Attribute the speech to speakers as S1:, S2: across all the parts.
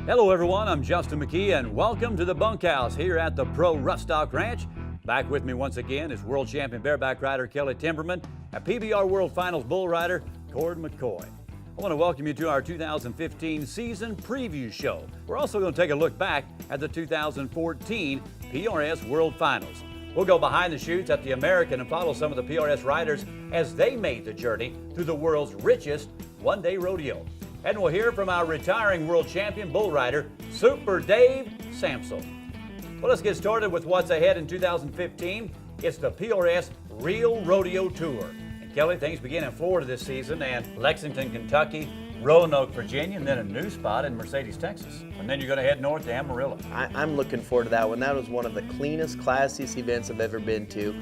S1: Hello everyone, I'm Justin McKee and welcome to the bunkhouse here at the Pro Rough Ranch. Back with me once again is world champion bareback rider Kelly Timberman and PBR World Finals bull rider Cord McCoy. I want to welcome you to our 2015 season preview show. We're also going to take a look back at the 2014 PRS World Finals. We'll go behind the chutes at the American and follow some of the PRS riders as they made the journey through the world's richest one-day rodeo. And we'll hear from our retiring world champion bull rider, Super Dave Samsel. Well, let's get started with what's ahead in 2015. It's the PRS Real Rodeo Tour. And Kelly, things begin in Florida this season and Lexington, Kentucky, Roanoke, Virginia, and then a new spot in Mercedes, Texas. And then you're going to head north to Amarillo.
S2: I'm looking forward to that one. That was one of the cleanest, classiest events I've ever been to.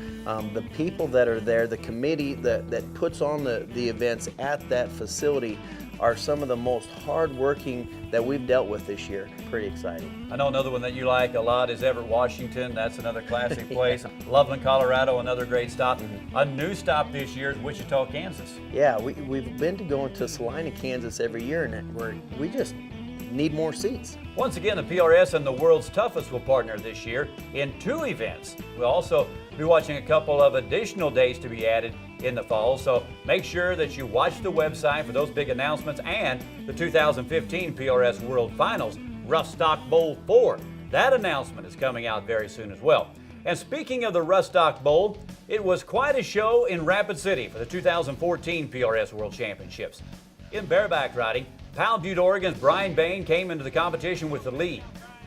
S2: The people that are there, the committee that puts on the events at that facility are some of the most hard-working that we've dealt with this year. Pretty exciting.
S1: I know another one that you like a lot is Everett, Washington. That's another classic place. Loveland, Colorado, another great stop. A new stop this year is Wichita, Kansas.
S2: Yeah, we've been going to Salina, Kansas every year, and we just need more seats.
S1: Once again, the PRS and the world's toughest will partner this year in 2 events. We'll also be watching a couple of additional days to be added in the fall, so make sure that you watch the website for those big announcements and the 2015 PRS World Finals Rough Stock Bowl 4. That announcement is coming out very soon as well. And speaking of the Rough Stock Bowl, it was quite a show in Rapid City for the 2014 PRS World Championships. In bareback riding, Powell Butte, Oregon's Brian Bain came into the competition with the lead.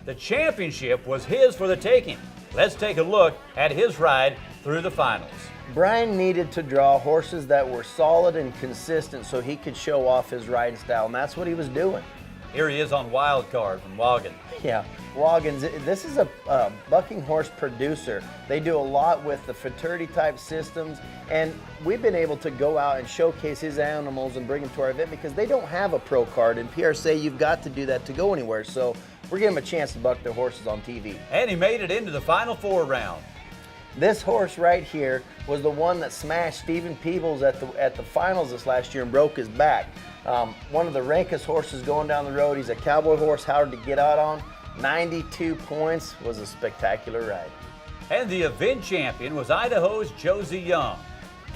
S1: The championship was his for the taking. Let's take a look at his ride through the finals.
S2: Brian needed to draw horses that were solid and consistent so he could show off his riding style, and that's what he was doing.
S1: Here he is on wild card from Wagon.
S2: Yeah, Wagon's, this is a bucking horse producer. They do a lot with the fraternity type systems, and we've been able to go out and showcase his animals and bring them to our event because they don't have a pro card. In PRSA, you've got to do that to go anywhere, so we're giving them a chance to buck their horses on TV.
S1: And he made it into the Final 4 round.
S2: This horse right here was the one that smashed Stephen Peebles at the finals this last year and broke his back. One of the rankest horses going down the road. He's a cowboy horse, hard to get out on. 92 points, was a spectacular ride.
S1: And the event champion was Idaho's Josie Young.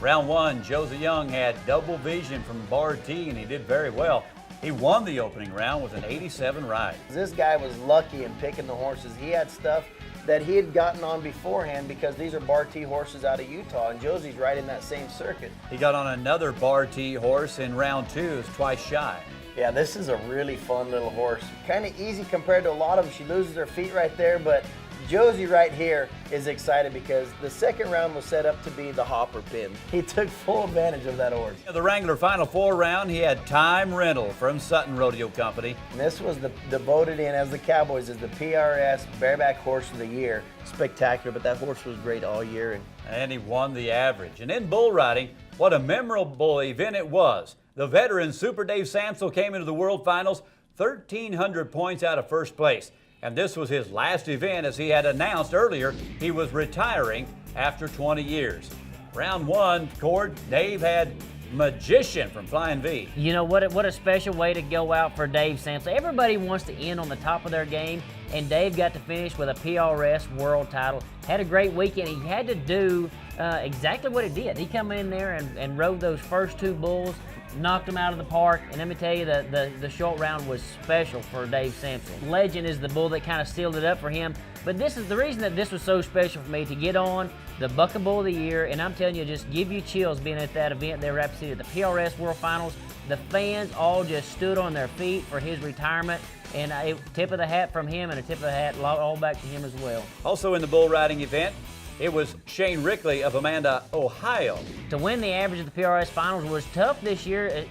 S1: Round 1, Josie Young had double vision from Bar T, and he did very well. He won the opening round with an 87 ride.
S2: This guy was lucky in picking the horses. He had stuff that he had gotten on beforehand because these are Bar T horses out of Utah, and Josie's right in that same circuit.
S1: He got on another Bar T horse in round 2, is twice shy.
S2: Yeah, this is a really fun little horse. Kind of easy compared to a lot of them. She loses her feet right there, but Josie right here is excited because the second round was set up to be the hopper pin. He took full advantage of that horse.
S1: The Wrangler Final 4 round, he had Time Rental from Sutton Rodeo Company.
S2: And this was the voted in as the Cowboys as the PRS Bareback Horse of the Year. Spectacular, but that horse was great all year.
S1: And he won the average. And in bull riding, what a memorable event it was. The veteran Super Dave Samsel came into the World Finals 1,300 points out of first place. And this was his last event, as he had announced earlier he was retiring after 20 years. Round 1, Cord, Dave had Magician from Flying V.
S3: You know, what a special way to go out for Dave Samsel. Everybody wants to end on the top of their game, and Dave got to finish with a PRS world title. Had a great weekend. He had to do exactly what he did. He come in there and rode those first 2 bulls, knocked them out of the park, and let me tell you, the short round was special for Dave Samsel. Legend is the bull that kind of sealed it up for him, but this is the reason that this was so special for me, to get on the Bucking Bull of the Year, and I'm telling you, just give you chills being at that event there, Rapid City, at the PRS World Finals. The fans all just stood on their feet for his retirement, and a tip of the hat from him and a tip of the hat all back to him as well.
S1: Also in the bull riding event, it was Shane Rickley of Amanda, Ohio.
S3: To win the average of the PRS Finals was tough this year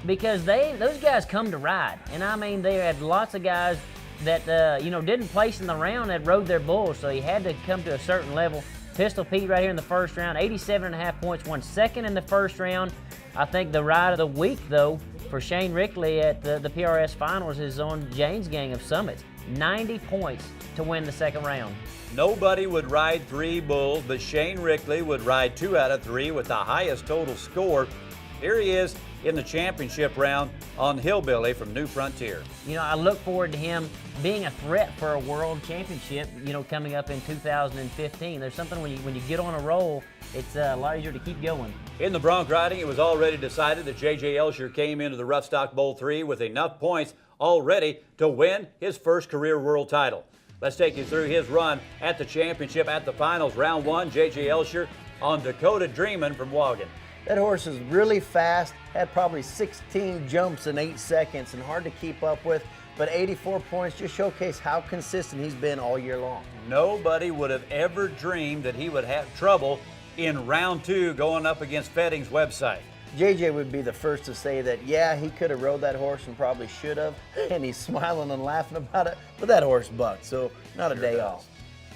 S3: because those guys come to ride. And I mean, they had lots of guys that didn't place in the round that rode their bulls, so you had to come to a certain level. Pistol Pete right here in the first round, 87.5 points, won second in the first round. I think the ride of the week, though, for Shane Rickley at the PRS Finals is on Jane's Gang of Summits. 90 points to win the second round.
S1: Nobody would ride 3 bulls, but Shane Rickley would ride 2 out of 3 with the highest total score. Here he is in the championship round on Hillbilly from New Frontier.
S3: You know, I look forward to him being a threat for a world championship, you know, coming up in 2015. There's something when you get on a roll, it's a lot easier to keep going.
S1: In the Bronc riding, it was already decided that J.J. Elsher came into the Rough Stock Bowl 3 with enough points already to win his first career world title. Let's take you through his run at the championship at the finals. Round 1, J.J. Elsher on Dakota Dreamin' from Wagon.
S2: That horse is really fast, had probably 16 jumps in 8 seconds and hard to keep up with, but 84 points just showcase how consistent he's been all year long.
S1: Nobody would have ever dreamed that he would have trouble in round 2 going up against Fetting's website.
S2: JJ would be the first to say that, yeah, he could have rode that horse and probably should have, and he's smiling and laughing about it, but that horse bucked, so not a day off.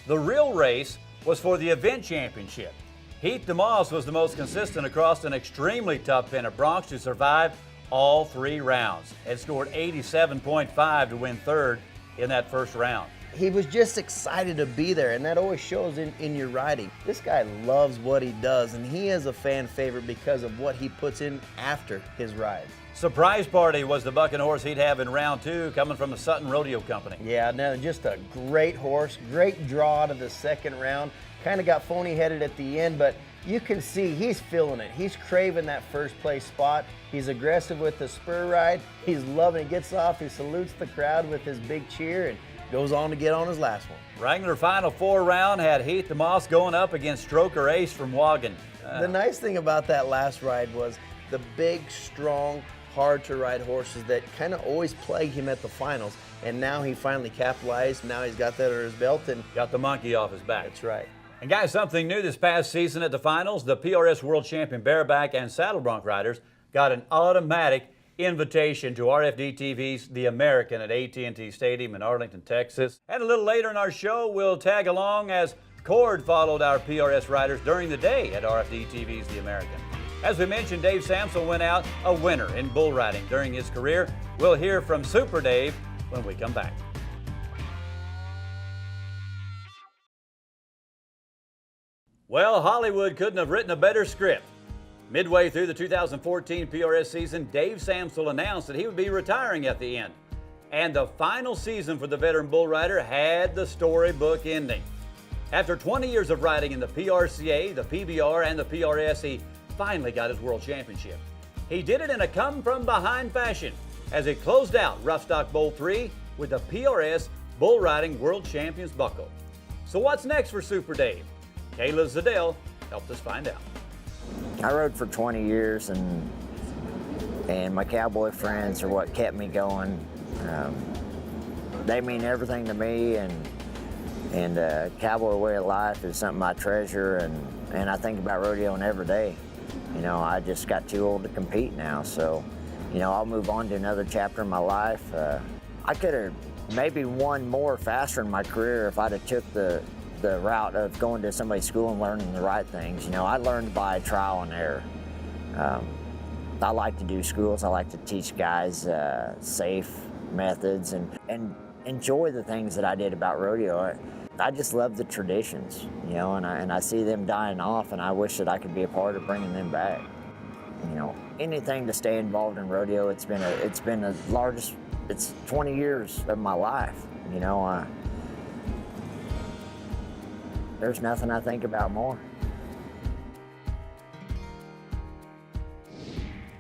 S1: The real race was for the event championship. Heath DeMoss was the most consistent across an extremely tough pen of Broncs to survive all 3 rounds and scored 87.5 to win third in that first round.
S2: He was just excited to be there, and that always shows in your riding. This guy loves what he does, and he is a fan favorite because of what he puts in after his rides.
S1: Surprise Party was the bucking horse he'd have in round 2 coming from the Sutton Rodeo Company.
S2: Yeah, no, just a great horse, great draw out of the second round. Kind of got phony headed at the end, but you can see he's feeling it. He's craving that first place spot. He's aggressive with the spur ride. He's loving it. He gets off, he salutes the crowd with his big cheer and goes on to get on his last one.
S1: Wrangler Final 4 round had Heath DeMoss going up against Stroker Ace from Wagon.
S2: The nice thing about that last ride was the big, strong, hard to ride horses that kind of always plague him at the finals. And now he finally capitalized. Now he's got that under his belt and
S1: got the monkey off his back.
S2: That's right.
S1: And guys, something new this past season at the finals, the PRS World Champion Bareback and Saddle Bronc riders got an automatic invitation to RFD TV's The American at AT&T Stadium in Arlington, Texas. And a little later in our show, we'll tag along as Cord followed our PRS riders during the day at RFD TV's The American. As we mentioned, Dave Samsel went out a winner in bull riding during his career. We'll hear from Super Dave when we come back. Well, Hollywood couldn't have written a better script. Midway through the 2014 PRS season, Dave Samsel announced that he would be retiring at the end. And the final season for the veteran bull rider had the storybook ending. After 20 years of riding in the PRCA, the PBR, and the PRS, he finally got his world championship. He did it in a come-from-behind fashion as he closed out Rough Stock Bowl 3 with the PRS Bull Riding World Champions buckle. So what's next for Super Dave? Kayla Zadell helped us find out.
S4: I rode for 20 years, and my cowboy friends are what kept me going. They mean everything to me, and cowboy way of life is something I treasure, and I think about rodeoing every day. You know, I just got too old to compete now, so, you know, I'll move on to another chapter in my life. I could have maybe won more faster in my career if I'd have took the route of going to somebody's school and learning the right things. You know, I learned by trial and error. I like to do schools. I like to teach guys safe methods and enjoy the things that I did about rodeo. I just love the traditions, you know, and I see them dying off, and I wish that I could be a part of bringing them back. You know, anything to stay involved in rodeo. It's been the largest. It's 20 years of my life. You know. There's nothing I think about more.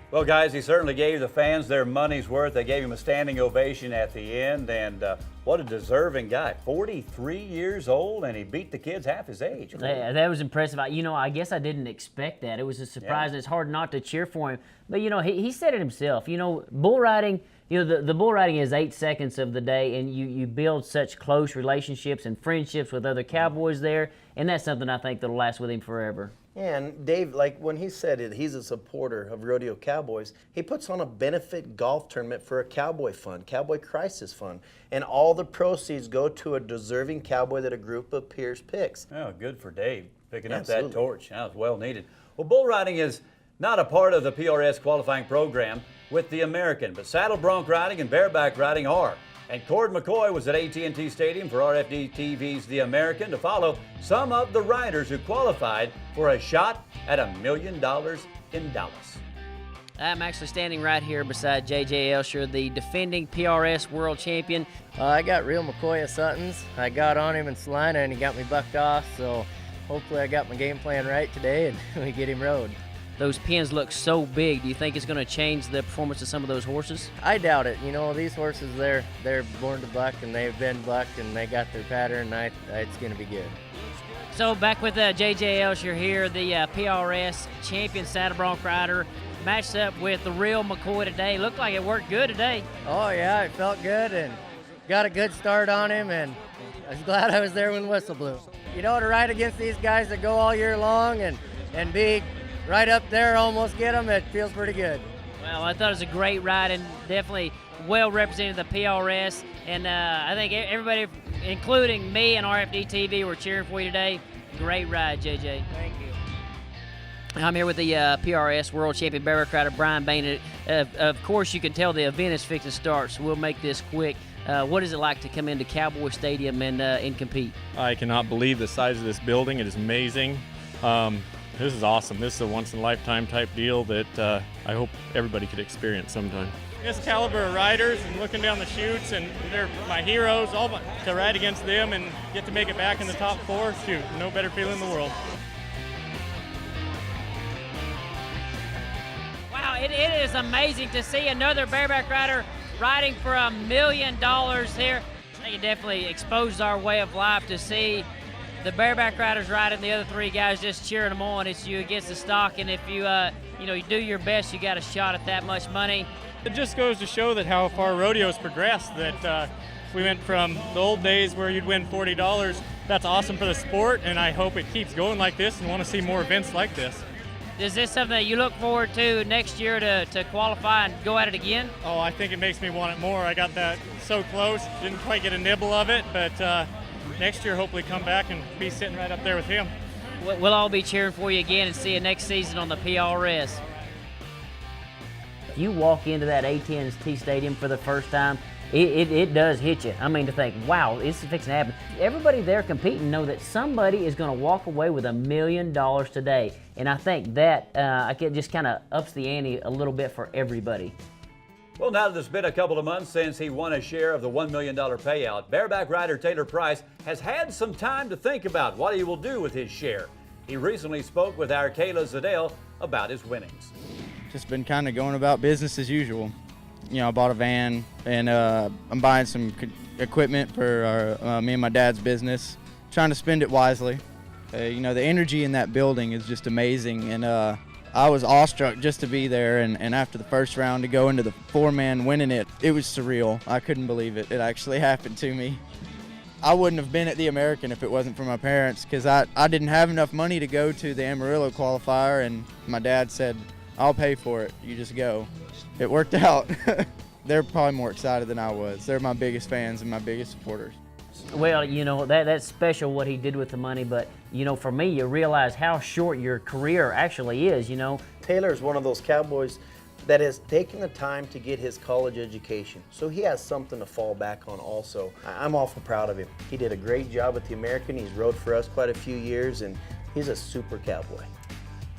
S1: Well, guys, he certainly gave the fans their money's worth. They gave him a standing ovation at the end, and what a deserving guy. 43 years old, and he beat the kids half his age.
S3: Yeah, that was impressive. You know, I guess I didn't expect that. It was a surprise. Yeah. It's hard not to cheer for him. But, you know, he said it himself. You know, bull riding, you know, the bull riding is 8 seconds of the day, and you build such close relationships and friendships with other cowboys there, and that's something I think that'll last with him forever.
S2: Yeah, and Dave, like when he said it, he's a supporter of Rodeo Cowboys. He puts on a benefit golf tournament for a cowboy fund, Cowboy Crisis Fund, and all the proceeds go to a deserving cowboy that a group of peers picks.
S1: Oh, good for Dave, picking up that torch. That was well needed. Well, bull riding is not a part of the PRS qualifying program with the American, but saddle bronc riding and bareback riding are. And Cord McCoy was at AT&T Stadium for RFD TV's The American to follow some of the riders who qualified for a shot at $1 million in Dallas.
S3: I'm actually standing right here beside J.J. Elsher, the defending PRS world champion.
S5: I got real McCoy at Sutton's. I got on him in Salina and he got me bucked off, so hopefully I got my game plan right today and we get him rode.
S3: Those pins look so big. Do you think it's going to change the performance of some of those horses?
S5: I doubt it. You know, these horses, they're born to buck and they've been bucked and they got their pattern. It's going to be good.
S3: So back with J.J. Elsher here, the PRS champion saddle bronc rider, matched up with the real McCoy today. Looked like it worked good today.
S5: Oh yeah, it felt good and got a good start on him, and I was glad I was there when the whistle blew. You know, to ride against these guys that go all year long and be right up there, almost get them, it feels pretty good.
S3: Well, I thought it was a great ride and definitely well represented the PRS. And I think everybody, including me and RFD TV, were cheering for you today. Great ride, JJ.
S5: Thank you.
S3: I'm here with the PRS World Champion Bareback rider, Brian Bain. Of course, you can tell the event is fixing to start, so we'll make this quick. What is it like to come into Cowboy Stadium and compete?
S6: I cannot believe the size of this building. It is amazing. This is awesome. This is a once-in-a-lifetime type deal that I hope everybody could experience sometime. This caliber of riders and looking down the chutes, and they're my heroes, to ride against them and get to make it back in the top four, shoot, no better feeling in the world.
S3: Wow, it is amazing to see another bareback rider riding for $1 million here. I think it definitely exposed our way of life to see the bareback riders riding, the other three guys just cheering them on. It's you against the stock, and if you you do your best, you got a shot at that much money.
S6: It just goes to show that how far rodeo's progressed, that we went from the old days where you'd win $40. That's awesome for the sport, and I hope it keeps going like this and want to see more events like this.
S3: Is this something that you look forward to next year to qualify and go at it again?
S6: Oh, I think it makes me want it more. I got that so close, didn't quite get a nibble of it, but next year hopefully come back and be sitting right up there with him.
S3: We'll all be cheering for you again and see you next season on the PRS. If you walk into that AT&T Stadium for the first time, it does hit you. I mean, to think, wow, this is fixing to happen. Everybody there competing know that somebody is going to walk away with $1 million today. And I think that just kind of ups the ante a little bit for everybody.
S1: Well, now that it's been a couple of months since he won a share of the $1 million payout, bareback rider Taylor Price has had some time to think about what he will do with his share. He recently spoke with our Kayla Zadell about his winnings.
S7: Just been kind of going about business as usual. You know, I bought a van and I'm buying some equipment for me and my dad's business, trying to spend it wisely. You know, the energy in that building is just amazing, and I was awestruck just to be there, and after the first round to go into the four-man winning it, it was surreal. I couldn't believe it. It actually happened to me. I wouldn't have been at the American if it wasn't for my parents, because I didn't have enough money to go to the Amarillo qualifier, and my dad said, I'll pay for it, you just go. It worked out. They're probably more excited than I was. They're my biggest fans and my biggest supporters.
S3: Well, you know, that's special what he did with the money, but, you know, for me, you realize how short your career actually is, you know.
S2: Taylor's one of those cowboys that has taken the time to get his college education, so he has something to fall back on also. I'm awful proud of him. He did a great job with the American. He's rode for us quite a few years, and he's a super cowboy.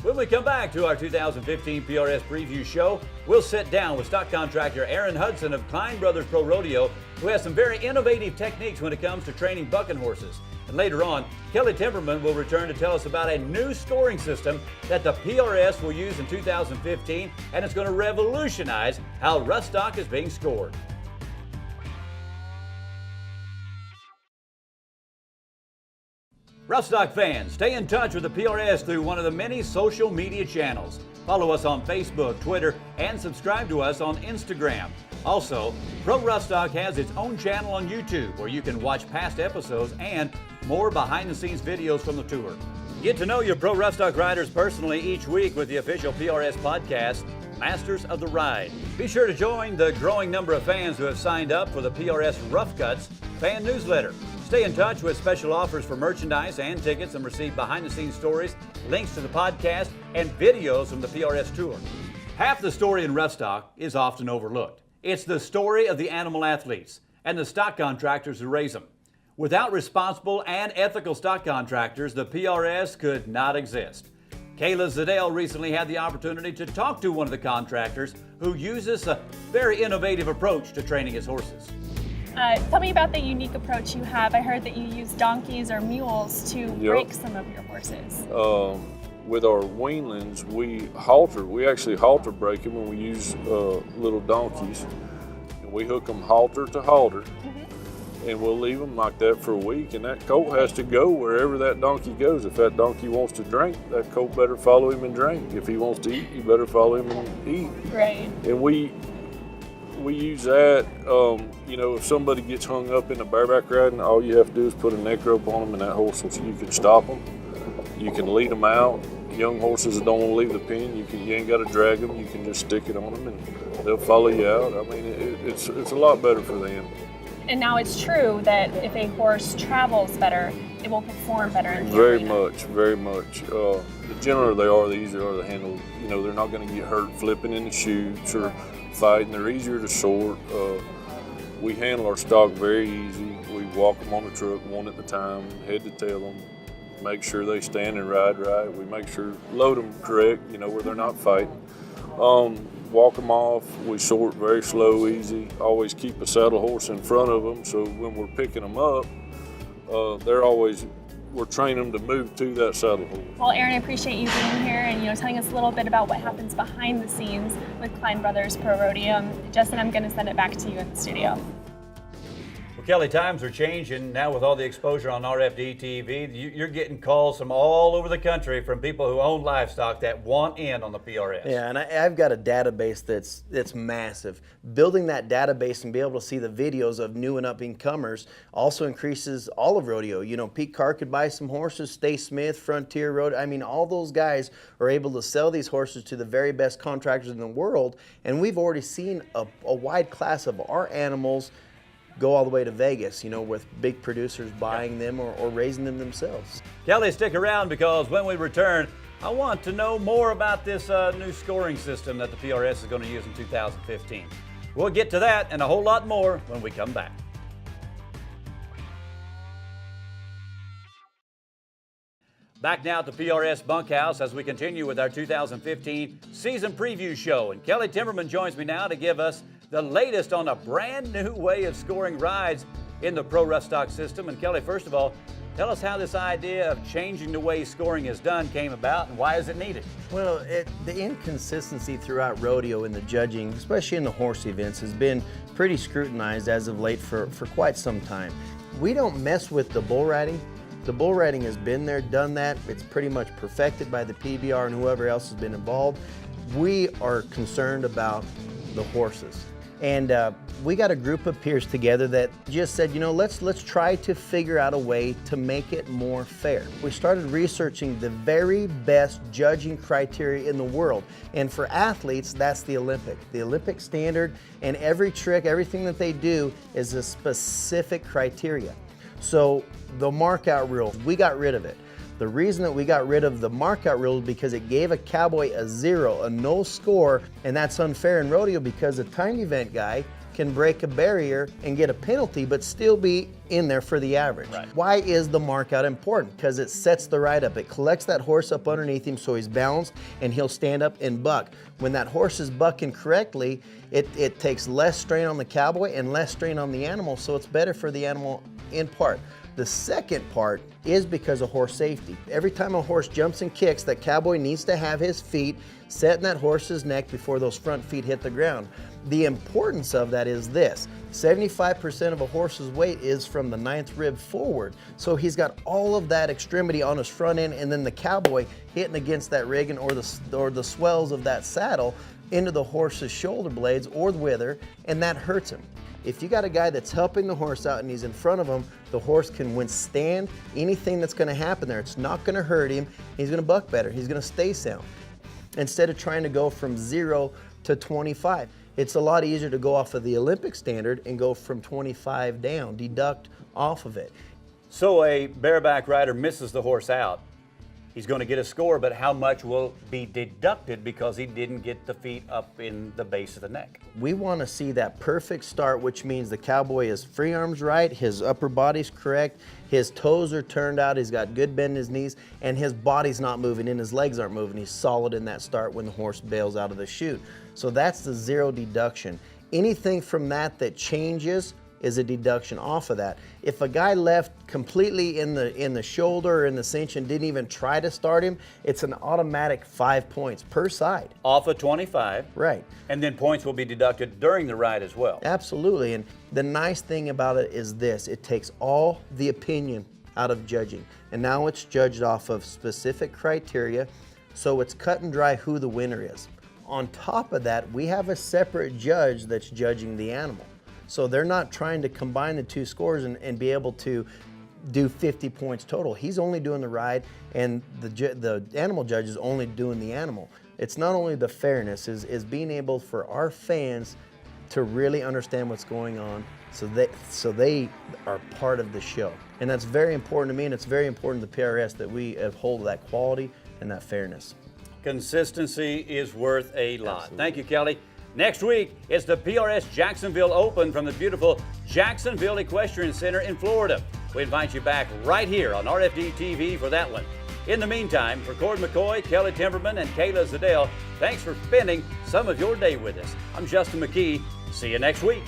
S1: When we come back to our 2015 PRS preview show, we'll sit down with stock contractor Aaron Hudson of Klein Brothers Pro Rodeo, who has some very innovative techniques when it comes to training bucking horses. And later on, Kelly Timberman will return to tell us about a new scoring system that the PRS will use in 2015, and it's going to revolutionize how rough stock is being scored. Rough stock fans, stay in touch with the PRS through one of the many social media channels. Follow us on Facebook, Twitter, and subscribe to us on Instagram. Also, Pro Rough Stock has its own channel on YouTube where you can watch past episodes and more behind-the-scenes videos from the tour. Get to know your Pro Rough Stock riders personally each week with the official PRS podcast, Masters of the Ride. Be sure to join the growing number of fans who have signed up for the PRS Rough Cuts fan newsletter. Stay in touch with special offers for merchandise and tickets and receive behind-the-scenes stories, links to the podcast, and videos from the PRS Tour. Half the story in rough stock is often overlooked. It's the story of the animal athletes and the stock contractors who raise them. Without responsible and ethical stock contractors, the PRS could not exist. Kayla Zadell recently had the opportunity to talk to one of the contractors who uses a very innovative approach to training his horses.
S8: Tell me about the unique approach you have. I heard that you use donkeys or mules to break some of your horses.
S9: With our weanlings, we actually halter break them, and we use little donkeys. And we hook them halter to halter, and we'll leave them like that for a week, and that colt has to go wherever that donkey goes. If that donkey wants to drink, that colt better follow him and drink. If he wants to eat, you better follow him and eat.
S8: Right.
S9: And we use that, you know, if somebody gets hung up in the bareback riding, all you have to do is put a neck rope on them, and that horse, you can stop them. You can lead them out. Young horses that don't want to leave the pen, you ain't got to drag them. You can just stick it on them, and they'll follow you out. I mean, it's a lot better for them.
S8: And now it's true that if a horse travels better, it will perform better in the
S9: Very
S8: arena.
S9: much, very much. The gentler they are, the easier they are to handle. You know, they're not going to get hurt flipping in the chutes or fighting. They're easier to sort. We handle our stock very easy. We walk them on the truck one at a time, head to tail them, make sure they stand and ride right. We make sure, load them correct, you know, where they're not fighting. Walk them off. We sort very slow, easy. Always keep a saddle horse in front of them, so when we're picking them up, we're training them to move to that saddle horse.
S8: Well, Aaron, I appreciate you being here and telling us a little bit about what happens behind the scenes with Klein Brothers Pro Rodeo. Justin, I'm going to send it back to you in the studio.
S1: Well, Kelly, times are changing now with all the exposure on RFD TV. You're getting calls from all over the country from people who own livestock that want in on the PRS.
S2: Yeah, and I've got a database that's massive. Building that database and be able to see the videos of new and up-and-comers also increases all of rodeo. You know, Pete Carr could buy some horses, Stay Smith, Frontier Road. I mean, all those guys are able to sell these horses to the very best contractors in the world, and we've already seen a wide class of our animals go all the way to Vegas, you know, with big producers buying them or raising them themselves.
S1: Kelly, stick around, because when we return, I want to know more about this new scoring system that the PRS is going to use in 2015. We'll get to that and a whole lot more when we come back. Back now at the PRS bunkhouse as we continue with our 2015 season preview show. And Kelly Timberman joins me now to give us the latest on a brand new way of scoring rides in the Pro Rough Stock system. And Kelly, first of all, tell us how this idea of changing the way scoring is done came about and why is it needed?
S2: Well, the inconsistency throughout rodeo in the judging, especially in the horse events, has been pretty scrutinized as of late for quite some time. We don't mess with the bull riding. The bull riding has been there, done that. It's pretty much perfected by the PBR and whoever else has been involved. We are concerned about the horses. And we got a group of peers together that just said, you know, let's try to figure out a way to make it more fair. We started researching the very best judging criteria in the world. And for athletes, that's the Olympic standard, and every trick, everything that they do is a specific criteria. So the markout rule, we got rid of it. The reason that we got rid of the markout rule is because it gave a cowboy a 0, a no score, and that's unfair in rodeo because a time event guy can break a barrier and get a penalty but still be in there for the average. Right. Why is the markout important? Because it sets the ride up. It collects that horse up underneath him so he's balanced and he'll stand up and buck. When that horse is bucking correctly, it takes less strain on the cowboy and less strain on the animal, so it's better for the animal in part. The second part is because of horse safety. Every time a horse jumps and kicks, that cowboy needs to have his feet set in that horse's neck before those front feet hit the ground. The importance of that is this: 75% of a horse's weight is from the 9th rib forward. So he's got all of that extremity on his front end, and then the cowboy hitting against that rigging or the swells of that saddle into the horse's shoulder blades or the wither, and that hurts him. If you got a guy that's helping the horse out and he's in front of him, the horse can withstand anything that's going to happen there. It's not going to hurt him. He's going to buck better. He's going to stay sound. Instead of trying to go from 0 to 25, it's a lot easier to go off of the Olympic standard and go from 25 down, deduct off of it.
S1: So a bareback rider misses the horse out. He's going to get a score, but how much will be deducted because he didn't get the feet up in the base of the neck?
S2: We want to see that perfect start, which means the cowboy is free arms right, his upper body's correct, his toes are turned out, he's got good bend in his knees, and his body's not moving and his legs aren't moving. He's solid in that start when the horse bails out of the chute. So that's the 0 deduction. Anything from that changes is a deduction off of that. If a guy left completely in the shoulder or in the cinch and didn't even try to start him, it's an automatic 5 points per side.
S1: Off of 25.
S2: Right.
S1: And then points will be deducted during the ride as well.
S2: Absolutely. And the nice thing about it is this, it takes all the opinion out of judging. And now it's judged off of specific criteria, so it's cut and dry who the winner is. On top of that, we have a separate judge that's judging the animal. So they're not trying to combine the two scores and be able to do 50 points total. He's only doing the ride, and the animal judge is only doing the animal. It's not only the fairness, is being able for our fans to really understand what's going on, so they are part of the show. And that's very important to me, and it's very important to the PRS that we uphold that quality and that fairness.
S1: Consistency is worth a lot.
S2: Absolutely.
S1: Thank you, Kelly. Next week, it's the PRS Jacksonville Open from the beautiful Jacksonville Equestrian Center in Florida. We invite you back right here on RFD TV for that one. In the meantime, for Cord McCoy, Kelly Timberman, and Kayla Zadell, thanks for spending some of your day with us. I'm Justin McKee. See you next week.